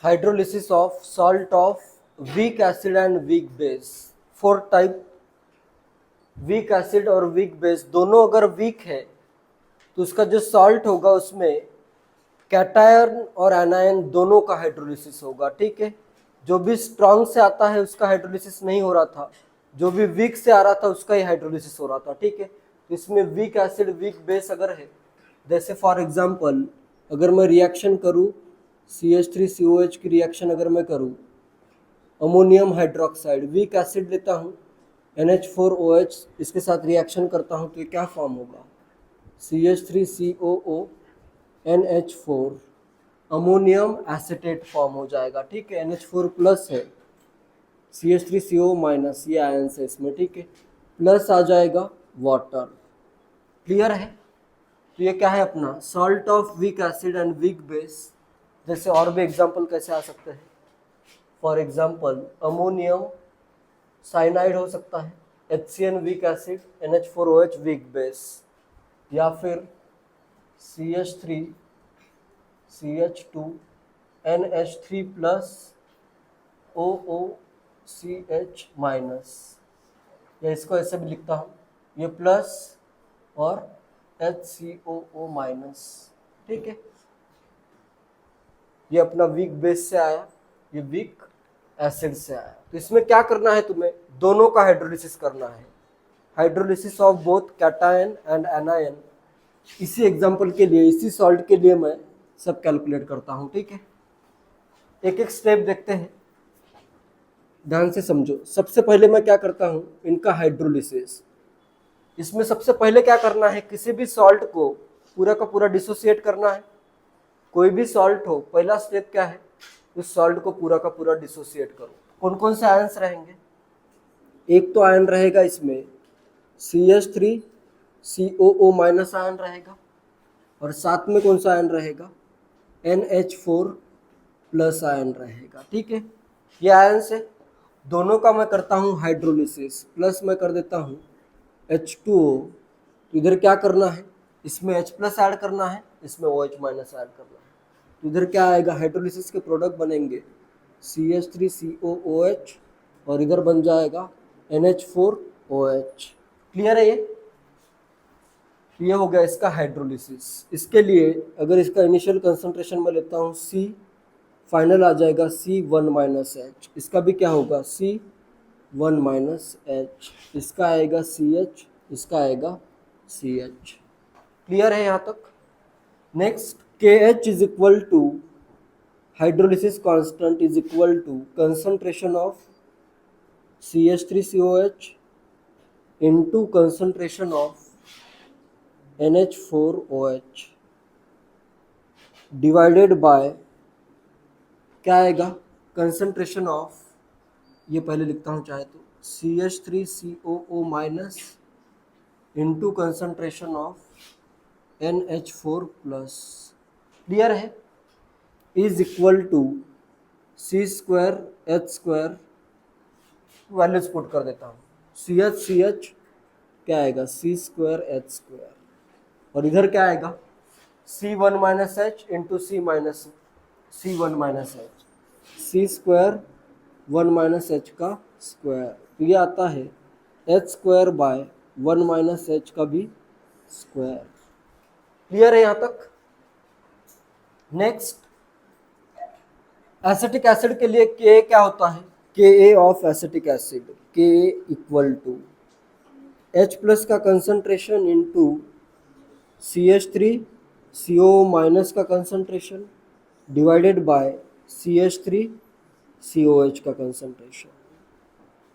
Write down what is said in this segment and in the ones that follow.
Hydrolysis of salt of weak acid and weak base. Four type, weak acid और weak base दोनों अगर week है तो उसका जो सॉल्ट होगा उसमें कैटायन और एनायन दोनों का हाइड्रोलिसिस होगा। ठीक है, जो भी स्ट्रॉन्ग से आता है उसका हाइड्रोलिसिस नहीं हो रहा था, जो भी वीक से आ रहा था उसका ही हाइड्रोलिसिस हो रहा था। ठीक है, तो इसमें वीक एसिड वीक बेस अगर है, जैसे फॉर एग्जांपल अगर मैं रिएक्शन करूं CH3COH की रिएक्शन अगर मैं करूं अमोनियम हाइड्रोक्साइड, वीक एसिड लेता हूं NH4OH, इसके साथ रिएक्शन करता हूं तो ये क्या फॉर्म होगा CH3COO NH4, ammonium acetate form हो जाएगा। ठीक है, NH4 प्लस है, CH3CO माइनस, ये आयंस है इसमें। ठीक है, प्लस आ जाएगा वाटर। क्लियर है? तो ये क्या है अपना salt of weak acid and weak base. जैसे और भी एग्जांपल कैसे आ सकते हैं, फॉर एग्जांपल अमोनियम साइनाइड हो सकता है, HCN weak acid, NH4OH weak base, या फिर CH3 CH2 NH3 plus OOCH minus, या इसको ऐसे भी लिखता हूँ, ये प्लस और HCOO माइनस। ठीक है, ये अपना वीक बेस से आया, ये वीक एसिड से आया। तो इसमें क्या करना है तुम्हें, दोनों का हाइड्रोलिसिस करना है, hydrolysis of both cation and anion. इसी एग्जांपल के लिए, इसी सॉल्ट के लिए मैं सब कैलकुलेट करता हूं। ठीक है, एक एक स्टेप देखते हैं, ध्यान से समझो। सबसे पहले मैं क्या करता हूं, इनका हाइड्रोलिसिस। इसमें सबसे पहले क्या करना है, किसी भी सॉल्ट को पूरा का पूरा डिसोसिएट करना है। कोई भी सॉल्ट हो, पहला स्टेप क्या है, उस सॉल्ट को पूरा का पूरा डिसोसिएट करो। कौन कौन से आयंस रहेंगे, एक तो आयन रहेगा इसमें CH3COO माइनस आयन रहेगा, और साथ में कौन सा आयन रहेगा, NH4 प्लस आयन रहेगा। ठीक है, ये आयन से दोनों का मैं करता हूँ हाइड्रोलिसिस, प्लस मैं कर देता हूँ H2O। तो इधर क्या करना है, इसमें H प्लस ऐड करना है, इसमें OH माइनस ऐड करना है। तो इधर क्या आएगा, हाइड्रोलिसिस के प्रोडक्ट बनेंगे CH3COOH, और इधर बन जाएगा NH4OH। क्लियर है ये हो गया इसका हाइड्रोलिसिस। इसके लिए अगर इसका इनिशियल कंसंट्रेशन मैं लेता हूँ C, फाइनल आ जाएगा C1 माइनस H। इसका भी क्या होगा C1 माइनस H, इसका आएगा CH, इसका आएगा CH। क्लियर है यहाँ तक? Next, KH is equal to hydrolysis constant is equal to concentration of CH3COH into concentration of NH4OH divided by क्या आएगा, कंसंट्रेशन ऑफ, ये पहले लिखता हूँ चाहे तो, CH3COO minus into concentration of NH4 plus. Clear है? Is equal to C²H², values put कर देता हूँ, CH क्या आएगा C²H², और इधर क्या आएगा C1 minus H into C1 minus H, C²1 minus H का स्क्वायर, तो ये आता है H² बाय 1 माइनस H का भी स्क्वायर। क्लियर है यहाँ तक? नेक्स्ट, एसिटिक एसिड के लिए Ka क्या होता है, Ka of acetic acid, Ka equal to H plus का कंसंट्रेशन इंटू CH3CO माइनस का कंसंट्रेशन डिवाइडेड बाय CH3COH का कंसंट्रेशन।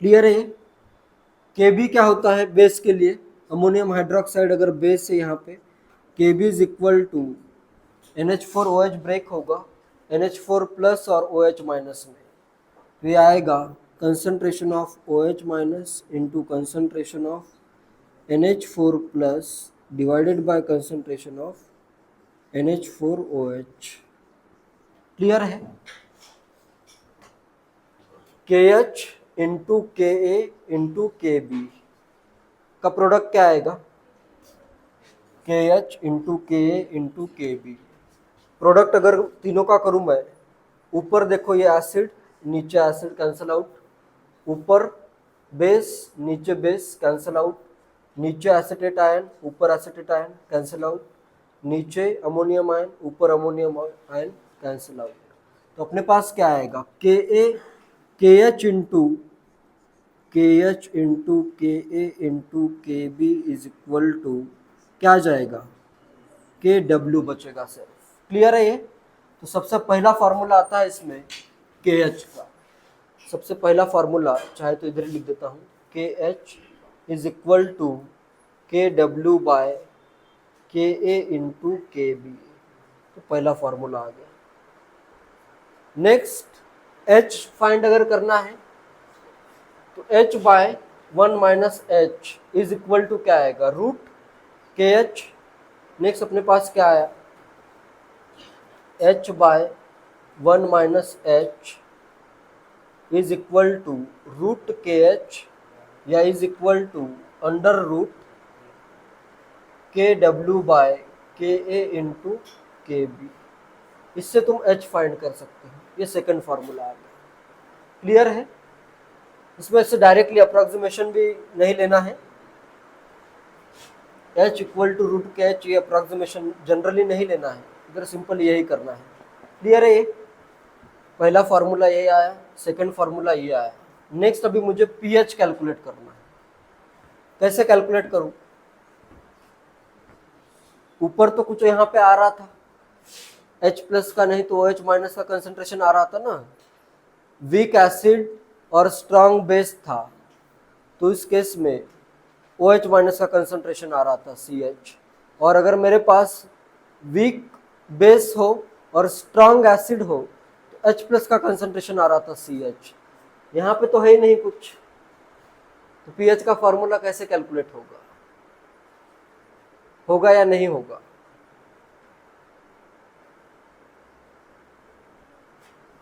क्लियर है? Kb क्या होता है बेस के लिए, अमोनियम हाइड्रोक्साइड अगर बेस है यहाँ पे, Kb is equal to NH4OH break होगा NH4 प्लस और OH माइनस में, तो ये आएगा concentration of OH minus into concentration of NH4 plus divided by concentration of NH4OH। Clear है? KH into Ka into Kb का प्रोडक्ट क्या आएगा, KH into Ka into Kb। Product अगर तीनों का करूं मैं ऊपर देखो ये एसिड, नीचे एसिड कैंसल आउट, ऊपर बेस नीचे बेस कैंसल आउट, नीचे एसिटेट आयन ऊपर एसिटेट आयन कैंसल आउट, नीचे अमोनियम आयन ऊपर अमोनियम आयन कैंसल आउट। तो अपने पास क्या आएगा, के ए के H into K A into K B is equal to क्या जाएगा, के डब्ल्यू बचेगा सिर्फ। क्लियर है ये? तो सबसे पहला फॉर्मूला आता है इसमें के एच का, सबसे पहला फॉर्मूला चाहे तो इधर लिख देता हूँ, के एच इज इक्वल टू के W by K A into K B. तो पहला फॉर्मूला आ गया। नेक्स्ट एच फाइंड अगर करना है तो H by 1 minus H is equal to क्या आएगा, रूट के एच। नेक्स्ट अपने पास क्या आया, H by 1 minus H is equal to root K H या is equal to under root K W by K A into K B. इससे तुम H find कर सकते हो। ये सेकंड फॉर्मूला आ गया। क्लियर है? इसमें से डायरेक्टली अप्रोक्सीमेशन भी नहीं लेना है, H equal to root K H, ये अप्रोक्सीमेशन जनरली नहीं लेना है, इधर सिंपल यही करना है। क्लियर है? ये पहला फॉर्मूला ये आया, सेकंड फॉर्मूला ये आया। नेक्स्ट अभी मुझे पीएच कैलकुलेट करना है। कैसे कैलकुलेट करूं, ऊपर तो कुछ यहाँ पे आ रहा था H प्लस का, नहीं तो OH माइनस का कंसंट्रेशन आ रहा था ना। वीक एसिड और स्ट्रांग बेस था, तो इस केस में OH माइनस का कंसंट्रेशन आ रहा था CH। और अगर मेरे पास वीक बेस हो और स्ट्रांग एसिड हो तो H प्लस का कंसंट्रेशन आ रहा था CH। यहाँ पे तो है ही नहीं कुछ, तो पीएच का फॉर्मूला कैसे कैलकुलेट होगा, होगा या नहीं होगा?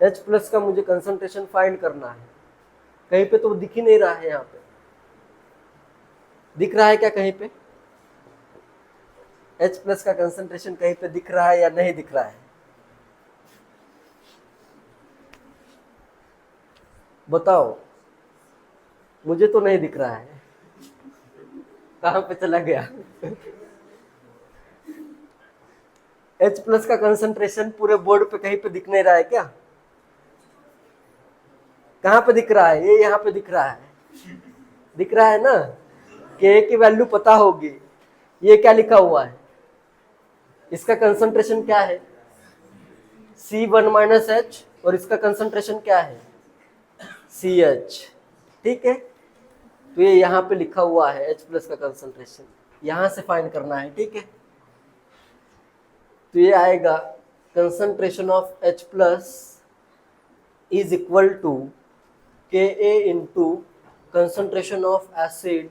H प्लस का मुझे कंसंट्रेशन फाइंड करना है, कहीं पे तो दिख ही नहीं रहा है। यहाँ पे दिख रहा है क्या कहीं पे? H प्लस का कंसंट्रेशन कहीं पे दिख रहा है या नहीं दिख रहा है? बताओ, मुझे तो नहीं दिख रहा है। कहाँ पे चला गया? H प्लस का कंसंट्रेशन पूरे बोर्ड पे कहीं पे दिख नहीं रहा है क्या? कहाँ पे दिख रहा है? ये यहाँ पे दिख रहा है, दिख रहा है ना? के की वैल्यू पता होगी। ये क्या लिखा हुआ है, इसका कंसंट्रेशन क्या है, C1 माइनस एच, और इसका कंसंट्रेशन क्या है, CH। ठीक है, तो ये यहाँ पे लिखा हुआ है H प्लस का कंसंट्रेशन, यहाँ से फाइंड करना है। ठीक है, तो ये आएगा concentration of H plus is equal to K A into concentration of acid,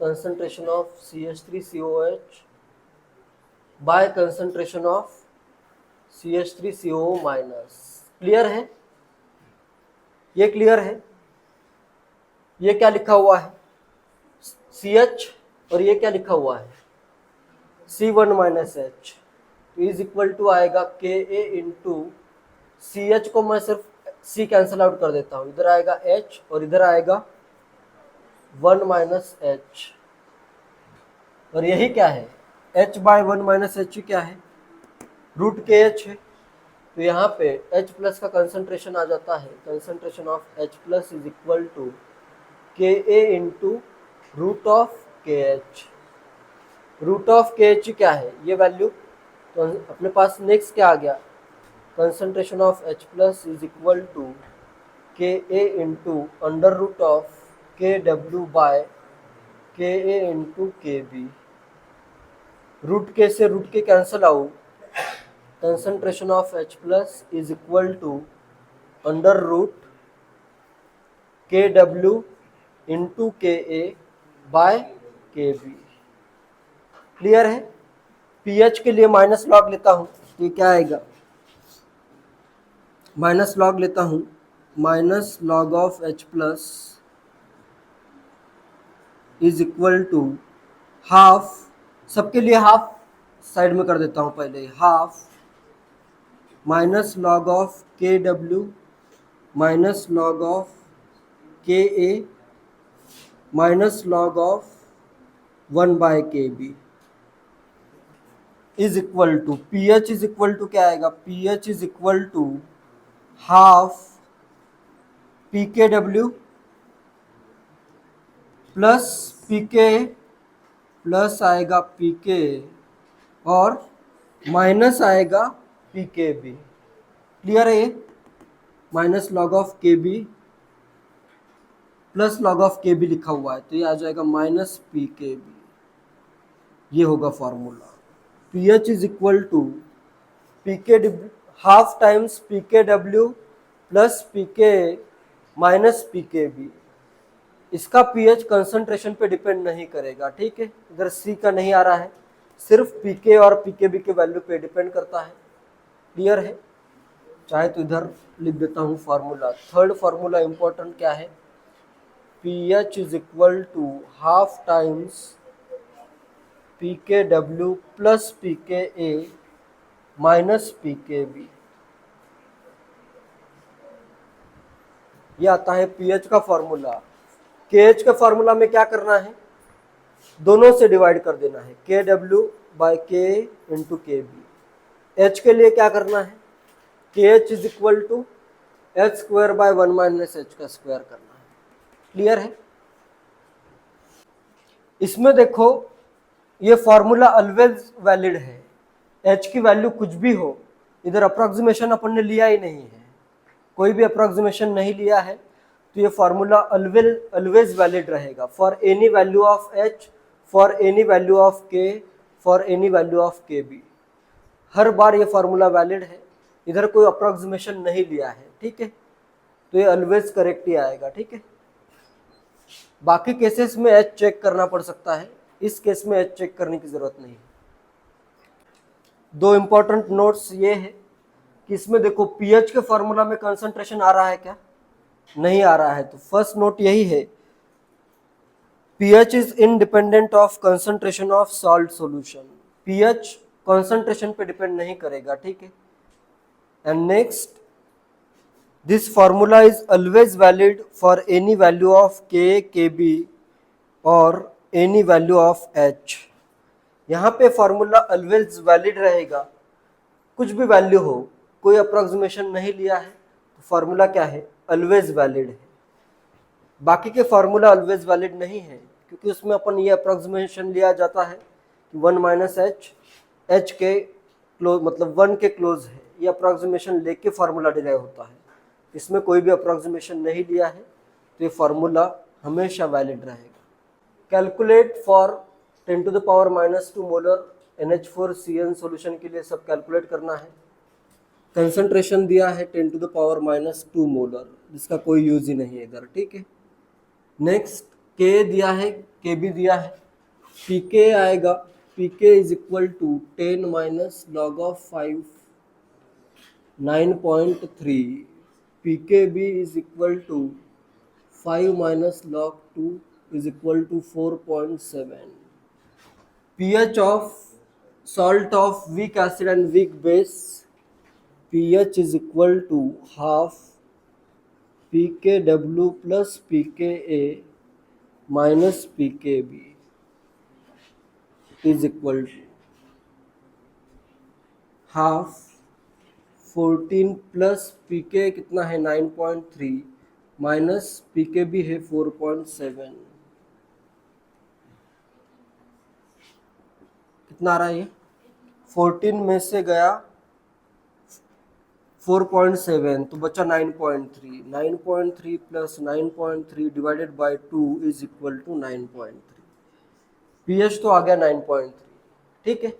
concentration of CH3COH by concentration of CH3COO minus. Clear है? ये क्लियर है? ये क्या लिखा हुआ है, CH, और ये क्या लिखा हुआ है, C1 माइनस एच। तो इज इक्वल टू आएगा के ए इंटू CH को मैं सिर्फ C कैंसिल आउट कर देता हूँ, इधर आएगा H और इधर आएगा 1 माइनस एच। और यही क्या है, H बाय 1 माइनस एच क्या है, रूट के एच है। तो यहाँ पे H प्लस का कंसंट्रेशन आ जाता है, concentration of H plus is equal to K A into root of K H. Root of K H क्या है, ये वैल्यू। तो अपने पास नेक्स्ट क्या आ गया, concentration of H plus is equal to K A into under root of K W by K A into K B. Root K से root K cancel out, concentration of H plus is equal to under root K W into K A by K B. Clear है? PH के लिए minus log लेता हूँ, तो ये क्या आएगा, माइनस लॉग लेता हूँ, minus log of H plus is equal to half, सबके लिए हाफ साइड में कर देता हूँ पहले, half minus log of K W minus log of K A minus log of 1/KB is equal to P H is equal to क्या आएगा, P H is equal to half P K W plus P K plus आएगा P K और minus आएगा P K B. Clear है ये? Minus log of के B plus log of के B लिखा हुआ है तो ये आ जाएगा माइनस पी के बी। ये होगा formula P H is equal to P K half times P K W plus P K minus P K B. इसका पीएच कंसंट्रेशन पे डिपेंड नहीं करेगा, ठीक है। इधर सी का नहीं आ रहा है, सिर्फ पीके और पीकेबी के वैल्यू पे डिपेंड करता है। क्लियर है? चाहे तो इधर लिख देता हूँ फॉर्मूला। थर्ड फॉर्मूला इंपॉर्टेंट क्या है, pH is equal to half times P K W plus P K A minus P K B. ये आता है पीएच का फॉर्मूला। केएच के फॉर्मूला में क्या करना है, दोनों से डिवाइड कर देना है, K W by K into K B. H के लिए क्या करना है, K H is equal to H square by 1 minus H का स्क्वायर करना है। क्लियर है? इसमें देखो ये फॉर्मूला ऑलवेज वैलिड है, एच की वैल्यू कुछ भी हो। इधर अप्रोक्सीमेशन अपन ने लिया ही नहीं है, कोई भी अप्रोक्सीमेशन नहीं लिया है, तो ये फॉर्मूला ऑलवेज वैलिड रहेगा for any value of H, for any value of के, फॉर एनी वैल्यू ऑफ के बी। हर बार ये फॉर्मूला वैलिड है, इधर कोई अप्रोक्सीमेशन नहीं लिया है, ठीक है। तो ये ऑलवेज करेक्ट ही आएगा, ठीक है। बाकी केसेस में एच चेक करना पड़ सकता है, इस केस में एच चेक करने की जरूरत नहीं है। दो इंपॉर्टेंट नोट्स ये है कि इसमें देखो पीएच के फॉर्मूला में कंसंट्रेशन आ रहा है क्या, नहीं आ रहा है। तो फर्स्ट नोट यही है, pH is independent of concentration of salt solution. pH concentration पे डिपेंड नहीं करेगा, ठीक है। And next, this formula is always valid for any value of के, के बी और एनी वैल्यू ऑफ एच। यहाँ पे फॉर्मूला ऑलवेज वैलिड रहेगा, कुछ भी वैल्यू हो, कोई अप्रोक्सीमेशन नहीं लिया है, तो फॉर्मूला क्या है, ऑलवेज वैलिड है। बाकी के फार्मूला ऑलवेज वैलिड नहीं है, क्योंकि उसमें अपन ये अप्रोक्सीमेशन लिया जाता है कि 1 माइनस एच, एच के क्लोज मतलब 1 के क्लोज है, ये अप्रोक्सीमेशन लेके फार्मूला डिराइव होता है। इसमें कोई भी अप्रोक्सीमेशन नहीं लिया है, तो ये फार्मूला हमेशा वैलिड रहेगा। Calculate for 10 to the power -2 molar NH4CN solution के लिए सब कैलकुलेट करना है। कंसंट्रेशन दिया है 10 टू द पावर -2 मोलर, जिसका कोई यूज ही नहीं है इधर, ठीक है। नेक्स्ट के दिया है, के भी दिया है, पी के आएगा, P K is equal to 10 minus log of 5 9.3, P K B is equal to 5 minus log 2 is equal to 4.7। pH of salt of weak acid and weak base, pH is equal to half pKw plus pKa minus pKb is equal to half 14 plus pK कितना है 9.3 minus pKb है 4.7। कितना आ रहा है ये, 14 में से गया 4.7 तो बचा 9.3, 9.3 plus 9.3 divided by 2 is equal to 9.3। pH तो आ गया 9.3, ठीक है।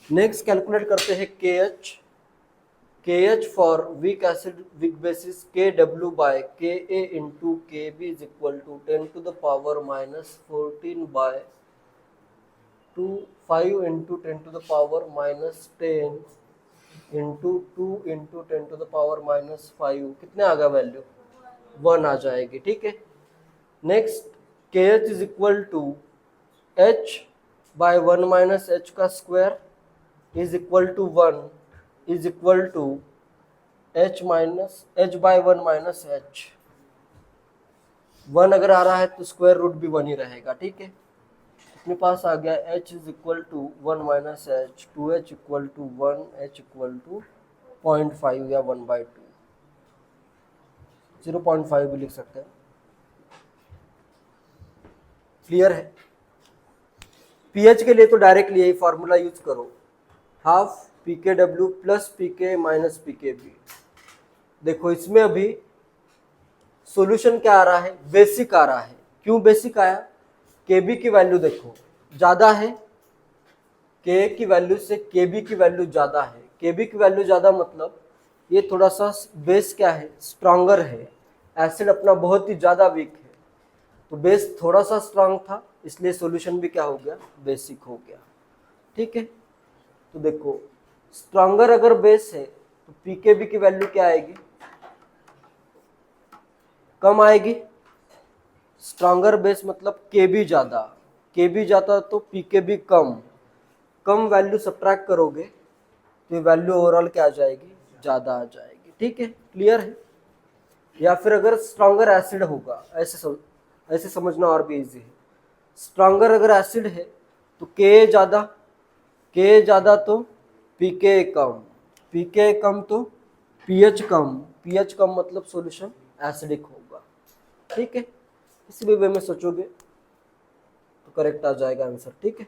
नेक्स्ट कैलकुलेट करते हैं KH। KH for weak acid weak bases KW by KA into KB is equal to 10 to the power -14 by 5 into 10 to the power -10 into 2 into 10 to the power -5। कितने आ गया value, 1 आ जाएगी, ठीक है। Next KH is equal to H by 1 minus H का square is equal to 1 is equal to h/1 minus h। 1 अगर आ रहा है तो स्क्वायर रूट भी 1 ही रहेगा, ठीक है। अपने पास आ गया h is equal to 1 minus h, 2h equal to 1, h equal to 0.5 या 1/2, 0.5 भी लिख सकते हैं। क्लियर है। pH के लिए तो डायरेक्टली यही फॉर्मूला यूज करो, half pKw plus pK minus pKb। देखो इसमें अभी सॉल्यूशन क्या आ रहा है, बेसिक आ रहा है। क्यों बेसिक आया, Kb की वैल्यू देखो ज़्यादा है, K की वैल्यू से Kb की वैल्यू ज़्यादा है। Kb की वैल्यू ज़्यादा मतलब ये थोड़ा सा बेस क्या है, स्ट्रॉन्गर है। एसिड अपना बहुत ही ज़्यादा वीक है, तो बेस थोड़ा सा स्ट्रांग था, इसलिए सॉल्यूशन भी क्या हो गया, बेसिक हो गया, ठीक है। तो देखो स्ट्रॉन्गर अगर बेस है तो pKb की वैल्यू क्या आएगी, कम आएगी। स्ट्रॉन्गर बेस मतलब Kb ज़्यादा, Kb ज़्यादा तो pKb कम, कम वैल्यू सब्ट्रैक्ट करोगे तो ये वैल्यू ओवरऑल क्या आ जाएगी, ज़्यादा आ जाएगी, ठीक है। क्लियर है। या फिर अगर स्ट्रॉन्गर एसिड होगा, ऐसे समझना और भी इजी है। स्ट्रॉन्गर अगर एसिड है तो K ज़्यादा तो pK कम, pK कम तो pH कम, pH कम मतलब सॉल्यूशन एसिडिक होगा, ठीक है। इसी भी वे में सोचोगे तो करेक्ट आ जाएगा आंसर, ठीक है।